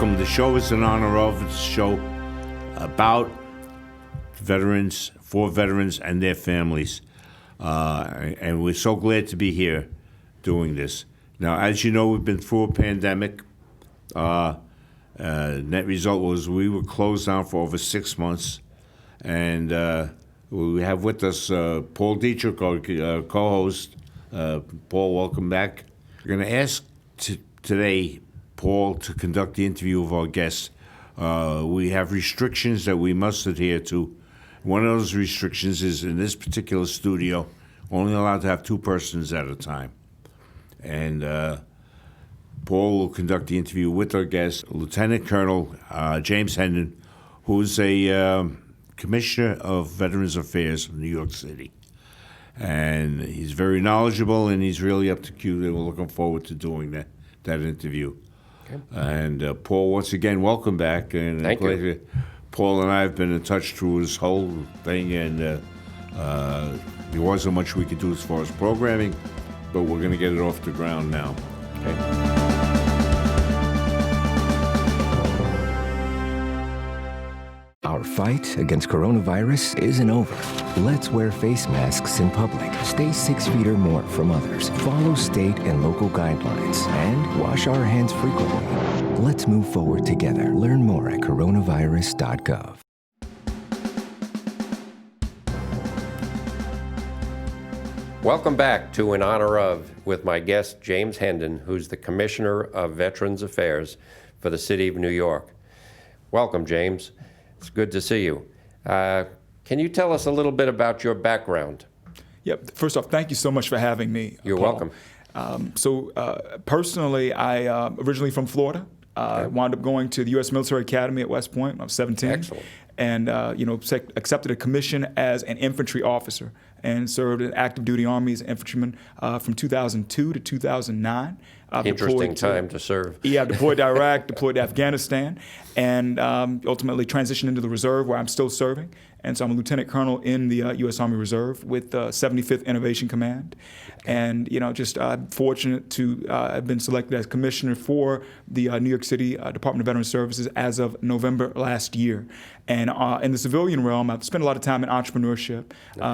welcome. The show is in honor of. It's a show about veterans, for veterans and their families. And we're so glad to be here doing this. Now, as you know, we've been through a pandemic. Net result was we were closed down for over 6 months. And we have with us Paul Dietrich, our co-host. Paul, welcome back. We're going to ask today Paul to conduct the interview of our guests. We have restrictions that we must adhere to. One of those restrictions is in this particular studio, only allowed to have 2 persons at a time. And Paul will conduct the interview with our guest, Lieutenant Colonel James Hendon, who is a Commissioner of Veterans Affairs of New York City. And he's very knowledgeable, and he's really up to cue, and we're looking forward to doing that interview. Okay. And Paul, once again, welcome back. And Thank you. Paul and I have been in touch through this whole thing, and there wasn't much we could do as far as programming, but we're going to get it off the ground now. Okay. Our fight against coronavirus isn't over. Let's wear face masks in public. Stay 6 feet or more from others. Follow state and local guidelines. And wash our hands frequently. Let's move forward together. Learn more at coronavirus.gov. Welcome back to In Honor Of with my guest, James Hendon, who's the Commissioner of Veterans Affairs for the City of New York. Welcome, James. It's good to see you. Can you tell us a little bit about your background? Yep. First off, thank you so much for having me. You're Paul. welcome. Personally, I originally from Florida. Wound up going to the U.S. Military Academy at West Point when I was 17. Excellent. And accepted a commission as an infantry officer and served in active duty Army as an infantryman from 2002 to 2009. Interesting time to serve. Yeah, deployed to Iraq, deployed to Afghanistan, and ultimately transitioned into the reserve where I'm still serving. And so I'm a lieutenant colonel in the U.S. Army Reserve with 75th Innovation Command. And, just fortunate to have been selected as commissioner for the New York City Department of Veterans Services as of November last year. And in the civilian realm, I've spent a lot of time in entrepreneurship,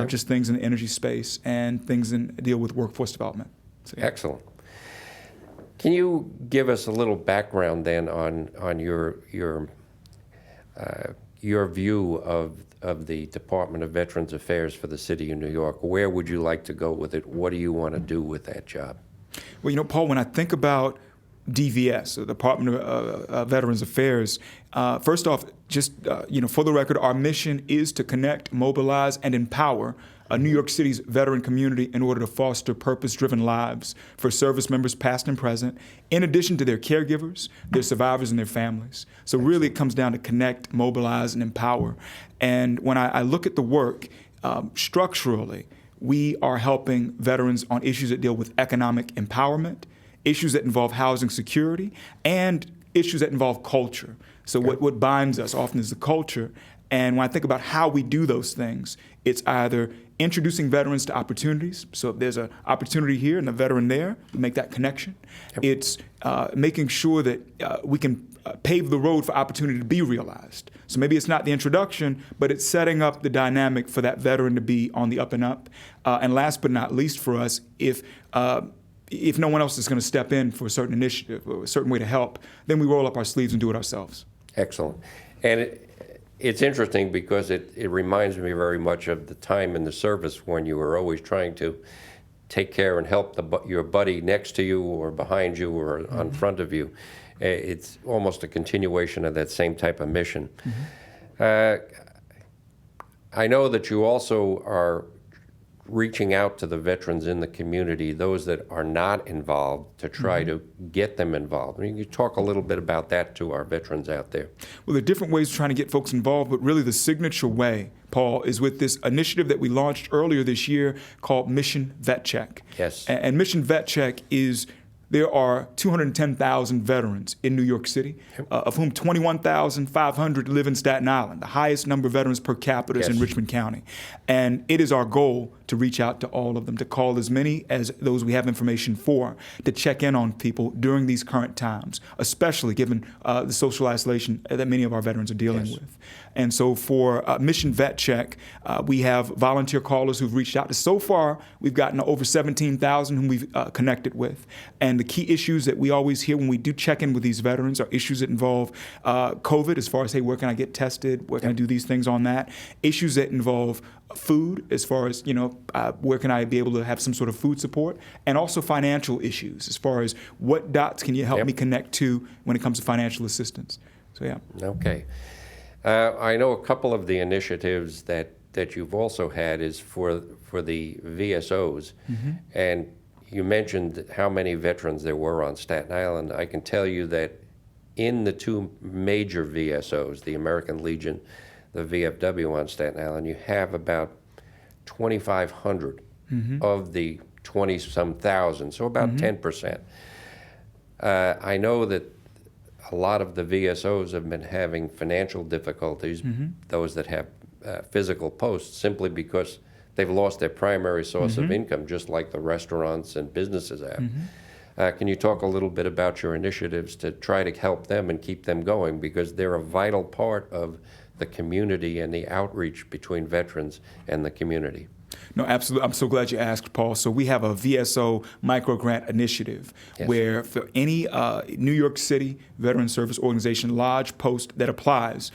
just things in the energy space and things in deal with workforce development. So, yeah. Excellent. Can you give us a little background then on your view of the Department of Veterans Affairs for the City of New York? Where would you like to go with it? What do you want to do with that job? Well, Paul, when I think about DVS, the Department of Veterans Affairs, first off, just for the record, our mission is to connect, mobilize, and empower New York City's veteran community in order to foster purpose-driven lives for service members past and present, in addition to their caregivers, their survivors, and their families. So really it comes down to connect, mobilize, and empower. And when I look at the work, structurally, we are helping veterans on issues that deal with economic empowerment, issues that involve housing security, and issues that involve culture. So what binds us often is the culture. And when I think about how we do those things, it's either introducing veterans to opportunities. So if there's an opportunity here and a veteran there, we make that connection. Yep. It's making sure that we can pave the road for opportunity to be realized. So maybe it's not the introduction, but it's setting up the dynamic for that veteran to be on the up and up. And last but not least for us, if no one else is going to step in for a certain initiative or a certain way to help, then we roll up our sleeves and do it ourselves. Excellent. And it's interesting because it reminds me very much of the time in the service when you were always trying to take care and help your buddy next to you or behind you or on front of you. It's almost a continuation of that same type of mission. I know that you also are reaching out to the veterans in the community, those that are not involved, to try to get them involved. I mean, you talk a little bit about that to our veterans out there. Well, there are different ways of trying to get folks involved, but really the signature way, Paul, is with this initiative that we launched earlier this year called Mission Vet Check. Yes. And Mission Vet Check is, there are 210,000 veterans in New York City, of whom 21,500 live in Staten Island, the highest number of veterans per capita is in Richmond County. And it is our goal to reach out to all of them, to call as many as those we have information for, to check in on people during these current times, especially given the social isolation that many of our veterans are dealing with. And so for Mission Vet Check, we have volunteer callers who've reached out. So far, we've gotten over 17,000 whom we've connected with. And the key issues that we always hear when we do check in with these veterans are issues that involve COVID, as far as, hey, where can I get tested? Where can I do these things on that? Issues that involve food, as far as, where can I be able to have some sort of food support? And also financial issues, as far as what dots can you help me connect to when it comes to financial assistance? So, yeah. Okay. I know a couple of the initiatives that you've also had is for the VSOs, and you mentioned how many veterans there were on Staten Island. I can tell you that in the two major VSOs, the American Legion, the VFW on Staten Island, you have about 2,500 of the 20-some thousand, so about 10%. I know that a lot of the VSOs have been having financial difficulties, those that have physical posts, simply because they've lost their primary source of income, just like the restaurants and businesses have. Can you talk a little bit about your initiatives to try to help them and keep them going, because they're a vital part of the community and the outreach between veterans and the community? No, absolutely. I'm so glad you asked, Paul. So we have a VSO micro grant initiative where for any New York City Veteran Service Organization lodge post that applies,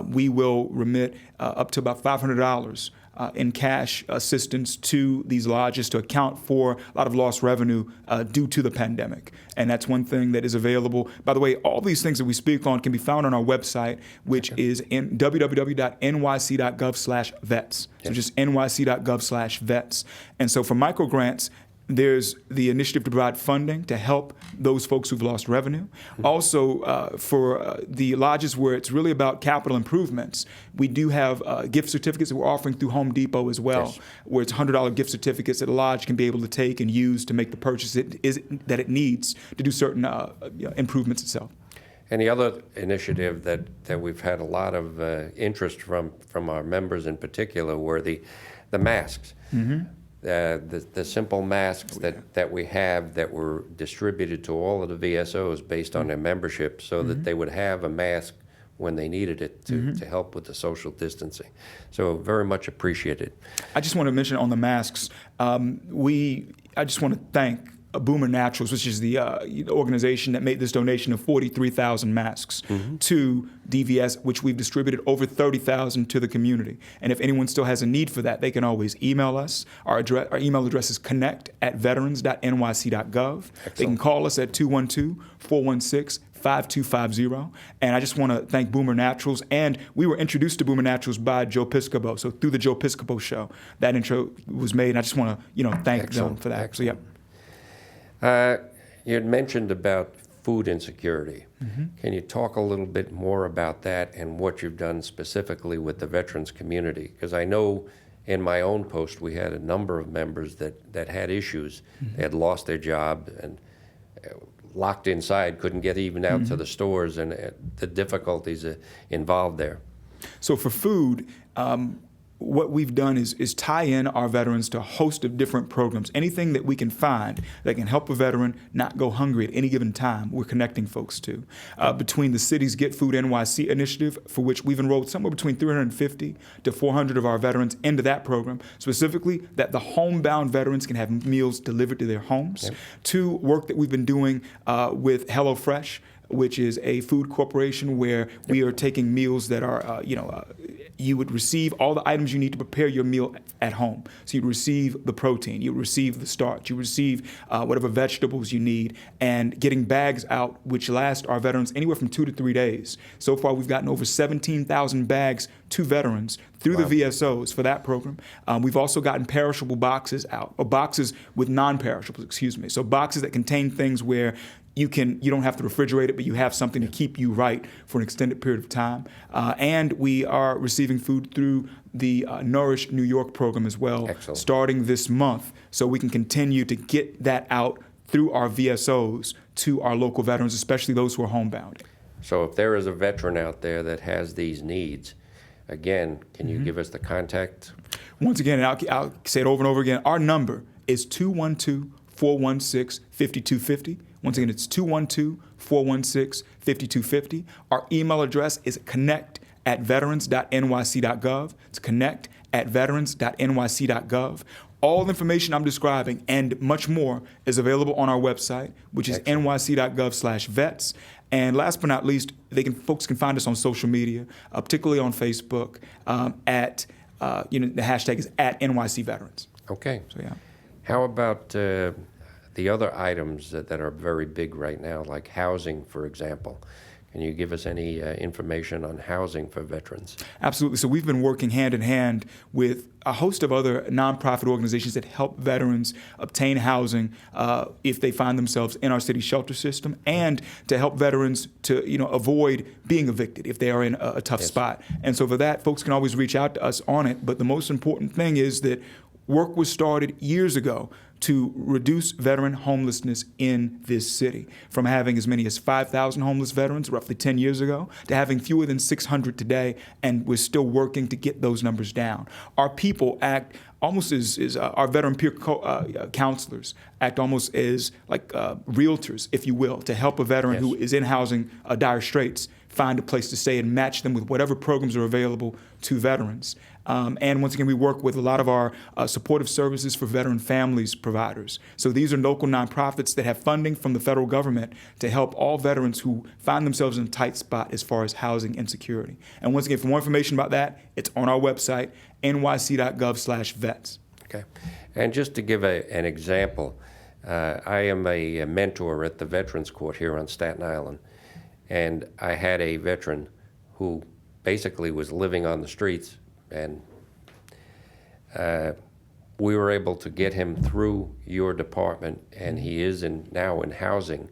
we will remit up to about $500 in cash assistance to these lodges to account for a lot of lost revenue due to the pandemic. And that's one thing that is available. By the way, all these things that we speak on can be found on our website, which is in www.nyc.gov/vets. So just nyc.gov/vets. And so for microgrants, there's the initiative to provide funding to help those folks who've lost revenue. Also, for the lodges where it's really about capital improvements, we do have gift certificates that we're offering through Home Depot as well, where it's $100 gift certificates that a lodge can be able to take and use to make the purchase that it needs to do certain improvements itself. And the other initiative that we've had a lot of interest from our members in particular were the masks. The simple masks that we have that were distributed to all of the VSOs based on their membership, so that they would have a mask when they needed it to help with the social distancing. So very much appreciated. I just want to mention on the masks, I just want to thank Boomer Naturals, which is the organization that made this donation of 43,000 masks to DVS, which we've distributed over 30,000 to the community. And if anyone still has a need for that, they can always email us. Our email address is connect@veterans.nyc.gov. They can call us at 212-416-5250. And I just want to thank Boomer Naturals. And we were introduced to Boomer Naturals by Joe Piscopo. So through the Joe Piscopo show, that intro was made. And I just want to thank them for that. Excellent. So, yeah. You had mentioned about food insecurity. Can you talk a little bit more about that and what you've done specifically with the veterans community? Because I know in my own post we had a number of members that had issues. They had lost their job and locked inside, couldn't get even out to the stores, and the difficulties involved there. So for food, what we've done is tie in our veterans to a host of different programs. Anything that we can find that can help a veteran not go hungry at any given time, we're connecting folks to. Between the city's Get Food NYC initiative, for which we've enrolled somewhere between 350 to 400 of our veterans into that program, specifically that the homebound veterans can have meals delivered to their homes. To work that we've been doing with HelloFresh, which is a food corporation where we are taking meals that are, you would receive all the items you need to prepare your meal at home. So you'd receive the protein, you receive the starch, you receive whatever vegetables you need, and getting bags out which last our veterans anywhere from 2 to 3 days. So far, we've gotten over 17,000 bags to veterans through the VSOs for that program. We've also gotten perishable boxes out, or boxes with non-perishables, so boxes that contain things where you don't have to refrigerate it, but you have something to keep you right for an extended period of time. And we are receiving food through the Nourish New York program as well, starting this month, so we can continue to get that out through our VSOs to our local veterans, especially those who are homebound. So if there is a veteran out there that has these needs, Again, can you give us the contact? Once again, and I'll say it over and over again, our number is 212-416-5250. Once again, it's 212-416-5250. Our email address is connect@veterans.nyc.gov. It's connect@veterans.nyc.gov. All information I'm describing and much more is available on our website, which is nyc.gov/vets. And last but not least, folks can find us on social media, particularly on Facebook, the hashtag is @NYCVeterans. Okay. So yeah. How about the other items that are very big right now, like housing, for example? Can you give us any information on housing for veterans? Absolutely. So we've been working hand in hand with a host of other nonprofit organizations that help veterans obtain housing if they find themselves in our city shelter system, and to help veterans to avoid being evicted if they are in a tough spot. And so for that, folks can always reach out to us on it. But the most important thing is that work was started years ago to reduce veteran homelessness in this city, from having as many as 5,000 homeless veterans roughly 10 years ago to having fewer than 600 today, and we're still working to get those numbers down. Our people act almost as our veteran peer counselors act almost as like realtors, if you will, to help a veteran who is in housing dire straits find a place to stay and match them with whatever programs are available to veterans. And once again, we work with a lot of our supportive services for veteran families providers. So these are local nonprofits that have funding from the federal government to help all veterans who find themselves in a tight spot as far as housing insecurity. And once again, for more information about that, it's on our website, nyc.gov/vets. Okay. And just to give an example, I am a mentor at the Veterans Court here on Staten Island. And I had a veteran who basically was living on the streets, and we were able to get him through your department, and he is now in housing,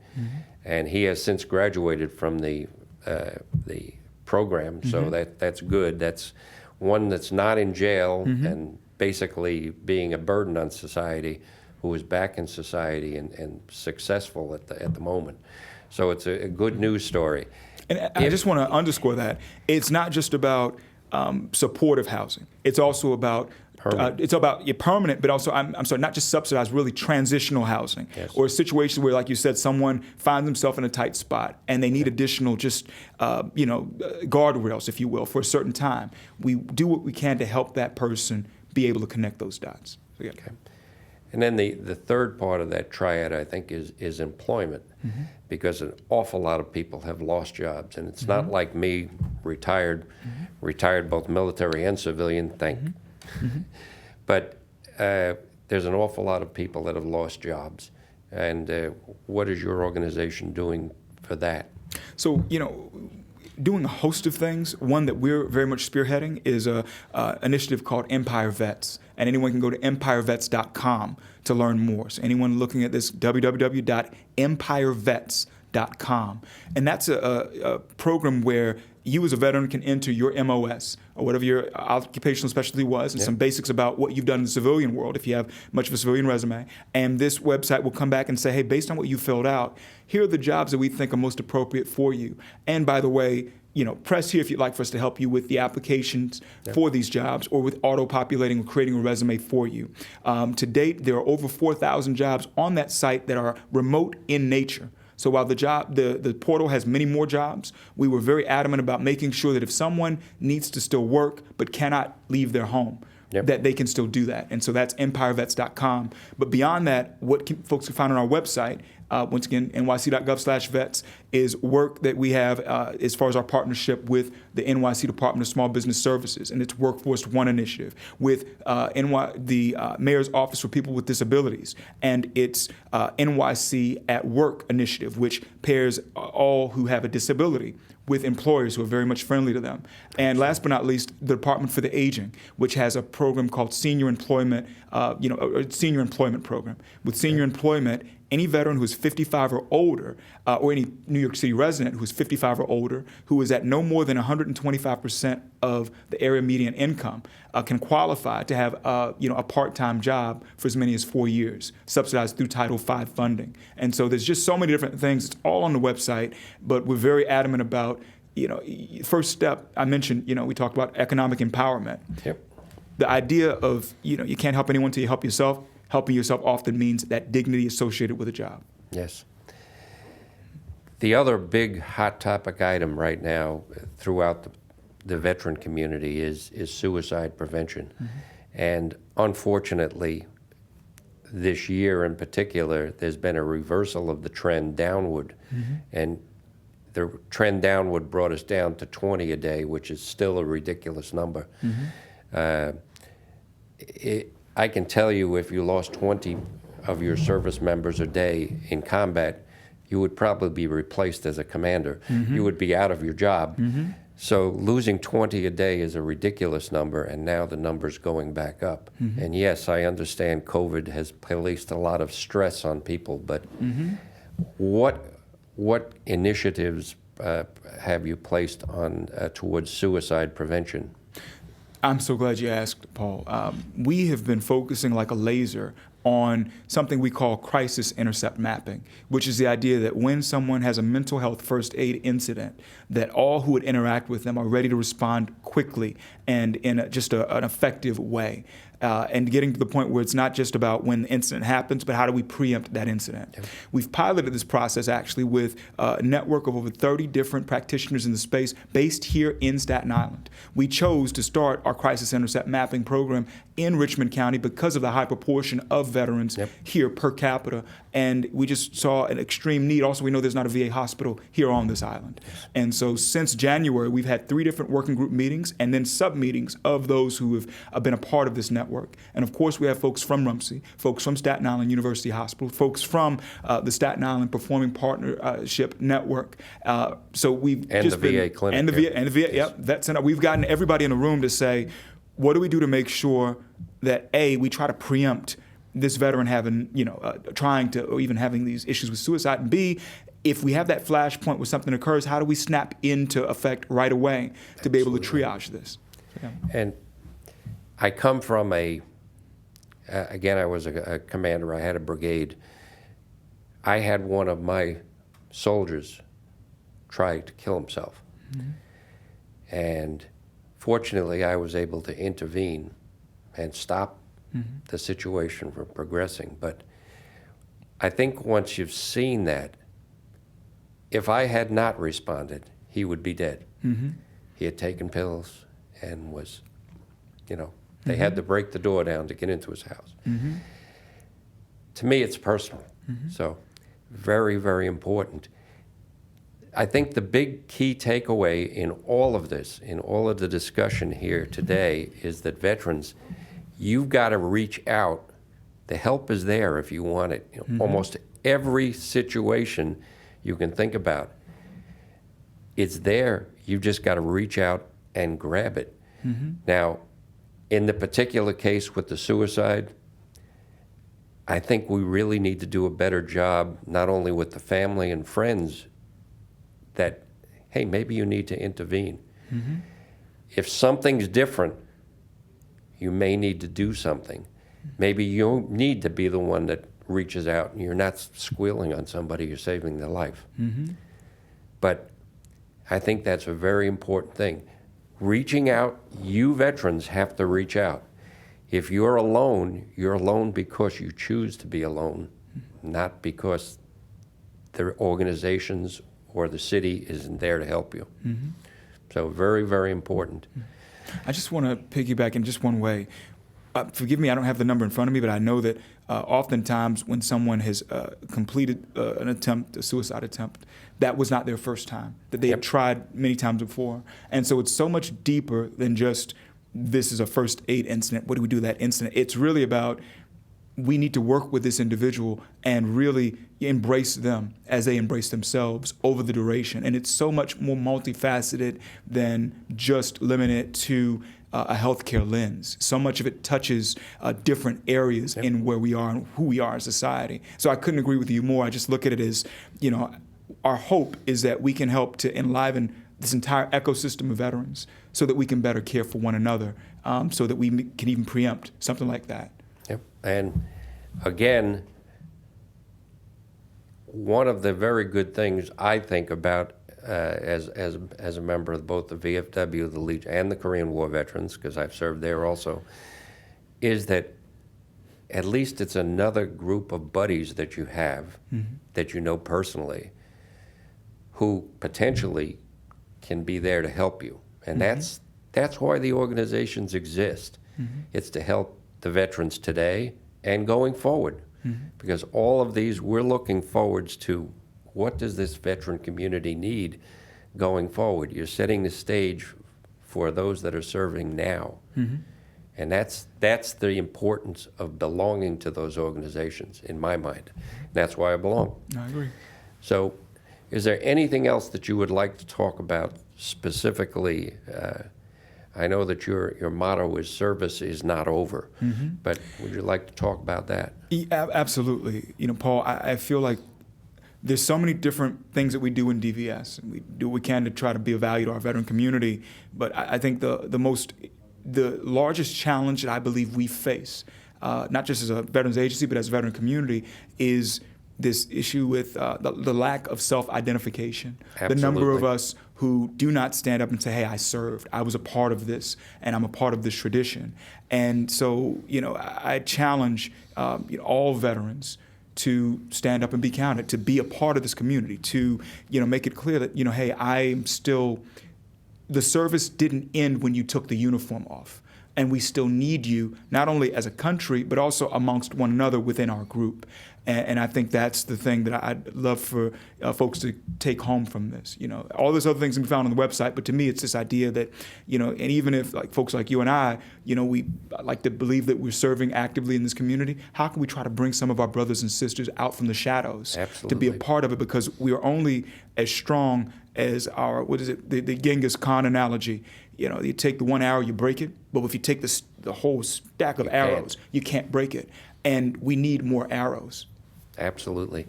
and he has since graduated from the program, so that's good. That's one that's not in jail and basically being a burden on society, who is back in society and successful at the moment. So it's a good news story. And I just want to underscore that it's not just about supportive housing. It's also about permanent, but also I'm sorry, not just subsidized, really transitional housing, or situations where, like you said, someone finds themselves in a tight spot and they need additional guardrails, if you will, for a certain time. We do what we can to help that person be able to connect those dots. So, yeah. Okay. And then the third part of that triad, I think, is employment, because an awful lot of people have lost jobs. And it's not like me, retired both military and civilian, but there's an awful lot of people that have lost jobs. And what is your organization doing for that? So, doing a host of things. One that we're very much spearheading is an initiative called Empire Vets. And anyone can go to empirevets.com to learn more. So anyone looking at this, www.empirevets.com. And that's a program where you as a veteran can enter your MOS, or whatever your occupational specialty was, and some basics about what you've done in the civilian world, if you have much of a civilian resume. And this website will come back and say, hey, based on what you filled out, here are the jobs that we think are most appropriate for you. And by the way, press here if you'd like for us to help you with the applications for these jobs, or with auto-populating or creating a resume for you. To date, there are over 4,000 jobs on that site that are remote in nature. So while the portal has many more jobs, we were very adamant about making sure that if someone needs to still work but cannot leave their home, that they can still do that. And so that's empirevets.com. But beyond that, what folks can find on our website, once again, nyc.gov/vets, is work that we have as far as our partnership with the NYC Department of Small Business Services and its Workforce One initiative, with the Mayor's Office for People with Disabilities and its NYC at Work initiative, which pairs all who have a disability with employers who are very much friendly to them. And last but not least, the Department for the Aging, which has a program called Senior Employment, a Senior Employment Program. With senior employment, any veteran who is 55 or older, or any New York City resident who is 55 or older, who is at no more than 125% of the area median income, can qualify to have a part-time job for as many as 4 years, subsidized through Title V funding. And so there's just so many different things. It's all on the website, but we're very adamant about first step, I mentioned, we talked about economic empowerment. Yep. The idea of, you can't help anyone till you help yourself. Helping yourself often means that dignity associated with a job. Yes. The other big hot topic item right now throughout the veteran community is suicide prevention. And unfortunately, this year in particular, there's been a reversal of the trend downward. And the trend downward brought us down to 20 a day, which is still a ridiculous number. I can tell you, if you lost 20 of your service members a day in combat, you would probably be replaced as a commander. You would be out of your job. So losing 20 a day is a ridiculous number, and now the number's going back up. And yes, I understand COVID has placed a lot of stress on people, but what initiatives have you placed on towards suicide prevention? I'm so glad you asked, Paul. We have been focusing like a laser on something we call crisis intercept mapping, which is the idea that when someone has a mental health first aid incident, that all who would interact with them are ready to respond quickly and in an effective way. And getting to the point where it's not just about when the incident happens, but how do we preempt that incident? Yep. We've piloted this process actually with a network of over 30 different practitioners in the space based here in Staten Island. We chose to start our crisis intercept mapping program in Richmond County because of the high proportion of veterans here per capita. And we just saw an extreme need. Also, we know there's not a VA hospital here on this island. And so since January, we've had 3 different working group meetings and then sub-meetings of those who have been a part of this network. And of course, we have folks from Rumsey, folks from Staten Island University Hospital, folks from the Staten Island Performing Partnership Network. So we've and just the been, VA clinic. And the VA, and the VA, yep. We've gotten everybody in the room to say, what do we do to make sure that A, we try to preempt this veteran having, trying to, or even having these issues with suicide, and B, if we have that flashpoint where something occurs, how do we snap into effect right away to be able to triage this? Yeah. And I come from again, I was a commander. I had a brigade. I had one of my soldiers try to kill himself. And fortunately, I was able to intervene and stop the situation from progressing. But I think once you've seen that, if I had not responded, he would be dead. He had taken pills and was, they had to break the door down to get into his house. To me, it's personal. So very, very important. I think the big key takeaway in all of this, in all of the discussion here today, is that veterans, you've got to reach out. The help is there if you want it. Almost every situation you can think about, it's there. You've just got to reach out and grab it. Now, in the particular case with the suicide, I think we really need to do a better job, not only with the family and friends, that, hey, maybe you need to intervene. If something's different, you may need to do something. Maybe you need to be the one that reaches out and you're not squealing on somebody, you're saving their life. But I think that's a very important thing. Reaching out, you veterans have to reach out. If you're alone because you choose to be alone, not because the organizations or the city isn't there to help you. So very, very important. I just want to piggyback in just one way. Forgive me, I don't have the number in front of me, but I know that oftentimes when someone has completed a suicide attempt, that was not their first time, that they had tried many times before. And so it's so much deeper than just, this is a first aid incident, what do we do with that incident? It's really about, we need to work with this individual and really embrace them as they embrace themselves over the duration. And it's so much more multifaceted than just limited to a healthcare lens. So much of it touches different areas in where we are and who we are as a society. So I couldn't agree with you more. I just look at it as, our hope is that we can help to enliven this entire ecosystem of veterans so that we can better care for one another, so that we can even preempt something like that. And again, one of the very good things I think about as a member of both the VFW, the Legion, and the Korean War veterans, because I've served there also, is that at least it's another group of buddies that you have that you know personally who potentially can be there to help you. And that's why the organizations exist. It's to help the veterans today and going forward. Because all of these, we're looking forwards to what does this veteran community need going forward. You're setting the stage for those that are serving now. And that's the importance of belonging to those organizations, in my mind. That's why I belong. I agree. So is there anything else that you would like to talk about specifically? I know that your motto is service is not over, but would you like to talk about that? Absolutely. You know, Paul, I feel like there's so many different things that we do in DVS, and we do what we can to try to be of value to our veteran community. But I think the largest challenge that I believe we face, not just as a veterans agency, but as a veteran community, is this issue with the lack of self-identification. Absolutely. The number of us who do not stand up and say, hey, I served, I was a part of this, and I'm a part of this tradition. And so, you know, I challenge all veterans to stand up and be counted, to be a part of this community, to, you know, make it clear that, you know, hey, I'm still, the service didn't end when you took the uniform off. And we still need you, not only as a country, but also amongst one another within our group. And I think that's the thing that I'd love for folks to take home from this. You know, all those other things can be found on the website, but to me, it's this idea that, you know, and even if like folks like you and I, you know, we like to believe that we're serving actively in this community, how can we try to bring some of our brothers and sisters out from the shadows to be a part of it? Because we are only as strong as our, the Genghis Khan analogy. You know, you take the one arrow, you break it, but if you take the whole stack of arrows, you can't break it. And we need more arrows. Absolutely.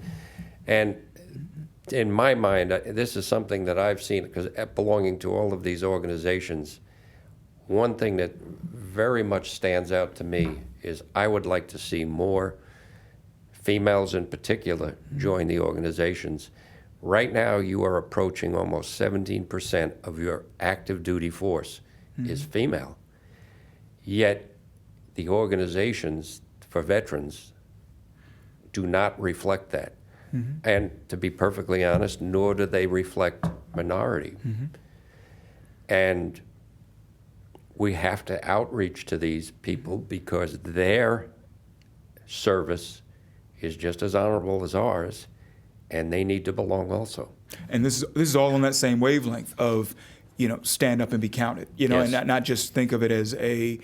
And in my mind, this is something that I've seen, because belonging to all of these organizations, one thing that very much stands out to me is I would like to see more females in particular join the organizations. Right now, you are approaching almost 17% of your active duty force is female. Yet the organizations for veterans do not reflect that. And to be perfectly honest, nor do they reflect minority. And we have to outreach to these people because their service is just as honorable as ours, and they need to belong also. And this is all on that same wavelength of, you know, stand up and be counted. You know, Yes. and not just think of it as a,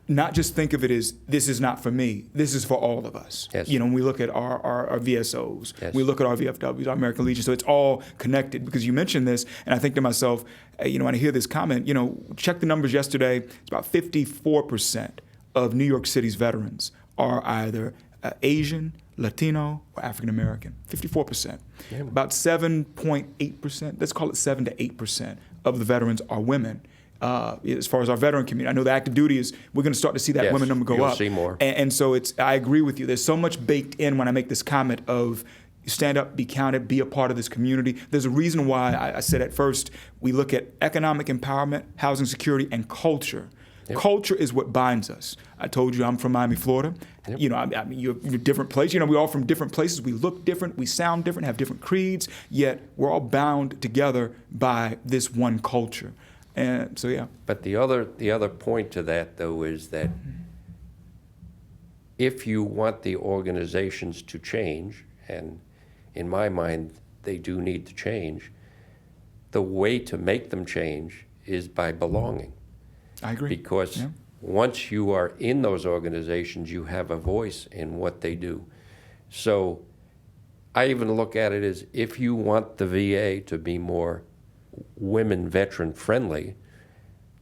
not just think of it as this is not for me. This is for all of us. Yes. You know, when we look at our VSOs, Yes. we look at our VFWs, our American Legion. So it's all connected. Because you mentioned this, and I think to myself, you know, when I hear this comment, you know, check the numbers yesterday. It's about 54% of New York City's veterans are either Asian, Latino, or African American. 54%. Yeah. About 7.8%. Let's call it 7 to 8% of the veterans are women. As far as our veteran community, I know the active duty is, we're going to start to see that Yes, women number go you'll up. see more. And so I agree with you. There's so much baked in when I make this comment of stand up, be counted, be a part of this community. There's a reason why I said at first, we look at economic empowerment, housing security, and culture. Yep. Culture is what binds us. I told you I'm from Miami, Florida. Yep. You know, I mean, you're different place. You know, we're all from different places. We look different, we sound different, have different creeds, yet we're all bound together by this one culture. And so, yeah. But the other point to that, though, is that if you want the organizations to change, and in my mind, they do need to change, the way to make them change is by belonging. I agree. Because once you are in those organizations, you have a voice in what they do. So I even look at it as if you want the VA to be more women veteran friendly,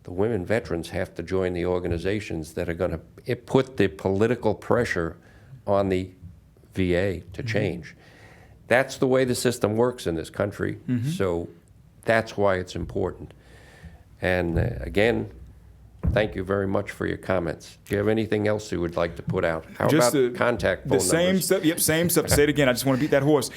the women veterans have to join the organizations that are going to put the political pressure on the VA to change. That's the way the system works in this country. So that's why it's important. And again, thank you very much for your comments. Do you have anything else you would like to put out? How Just about contact phone the same numbers? stuff. Yep, same stuff. Say it again. I just want to beat that horse.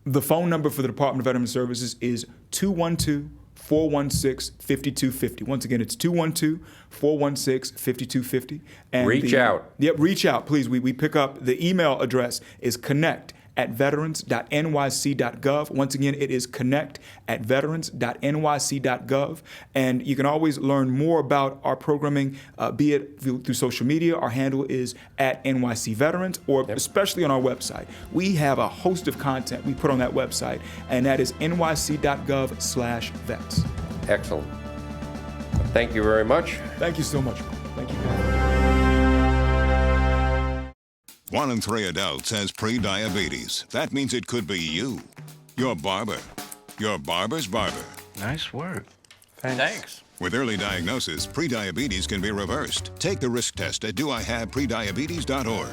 The phone number for the Department of Veterans Services is 212-416-5250. Once again, it's 212-416-5250. Reach out. Yep, reach out, please. We pick up, the email address is connect@veterans.nyc.gov. Once again, it is connect@veterans.nyc.gov. And you can always learn more about our programming, be it through social media. Our handle is @NYCVeterans, or especially on our website. We have a host of content we put on that website, and that is nyc.gov/vets. Excellent. Thank you very much. Thank you so much. Thank you. 1 in 3 adults has pre-diabetes. That means it could be you, your barber, your barber's barber. Nice work. Thanks. With early diagnosis, pre-diabetes can be reversed. Take the risk test at doihaveprediabetes.org.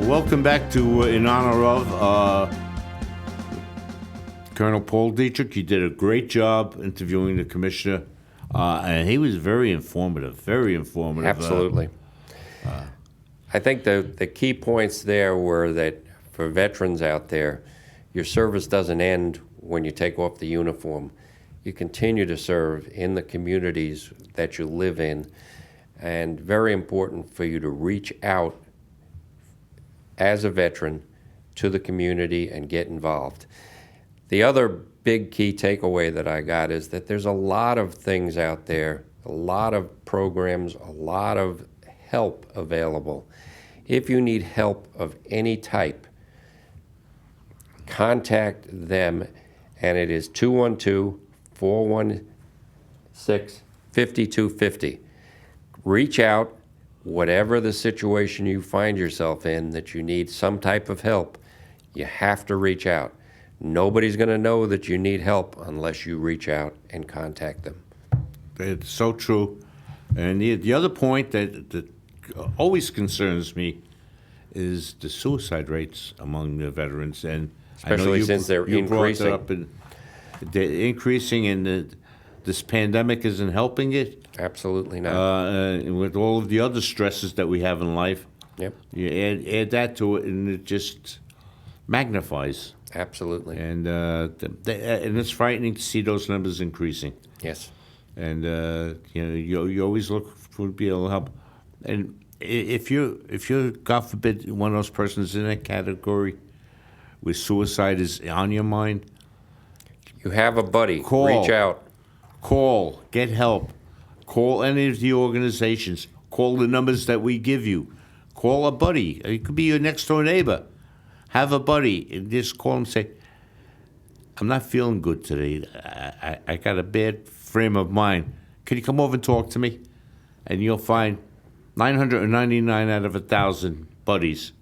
Welcome back to In Honor Of. Colonel Paul Dietrich, you did a great job interviewing the commissioner. And he was very informative, very informative. Absolutely. I think the key points there were that for veterans out there, your service doesn't end when you take off the uniform. You continue to serve in the communities that you live in, and very important for you to reach out as a veteran to the community and get involved. The other big key takeaway that I got is that there's a lot of things out there, a lot of programs, a lot of help available. If you need help of any type, contact them, and it is 212-416-5250. Reach out, whatever the situation you find yourself in, that you need some type of help, you have to reach out. Nobody's going to know that you need help unless you reach out and contact them. It's so true. And the other point that always concerns me is the suicide rates among the veterans. And Especially since they're increasing. They're increasing, and this pandemic isn't helping it. Absolutely not. With all of the other stresses that we have in life, Yep. you add that to it, and it just magnifies. Absolutely. And it's frightening to see those numbers increasing. Yes. And you always look for be able to help. And if you're God forbid one of those persons in that category where suicide is on your mind, You have a buddy. Call. Reach out. call, get help, call any of the organizations, call the numbers that we give you, call a buddy. It could be your next door neighbor. Have a buddy and just call and say, I'm not feeling good today. I got a bad frame of mind. Can you come over and talk to me? And you'll find 999 out of 1,000 buddies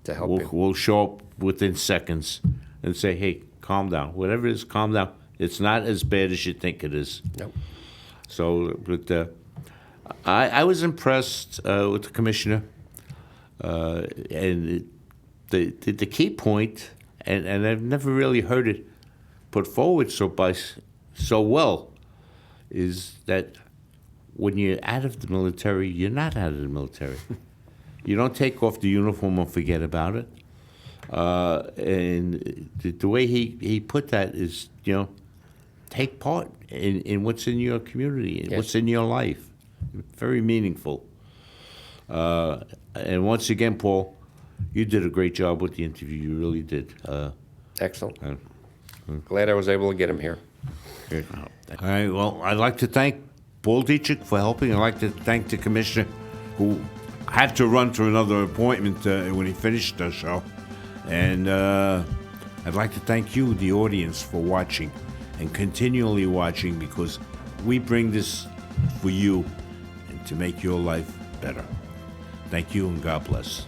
To help you. will show up within seconds and say, hey, calm down. Whatever it is, calm down. It's not as bad as you think it is. Nope. So, but I was impressed with the commissioner. And the key point, and I've never really heard it put forward so well, is that when you're out of the military, you're not out of the military. You don't take off the uniform and forget about it. And the way he put that is, take part in what's in your community, and Yes. what's in your life. Very meaningful. And once again, Paul, you did a great job with the interview. You really did. Excellent. Glad I was able to get him here. All right. Well, I'd like to thank Paul Dietrich for helping. I'd like to thank the commissioner who had to run to another appointment when he finished the show. And I'd like to thank you, the audience, for watching and continually watching, because we bring this for you and to make your life better. Thank you, and God bless.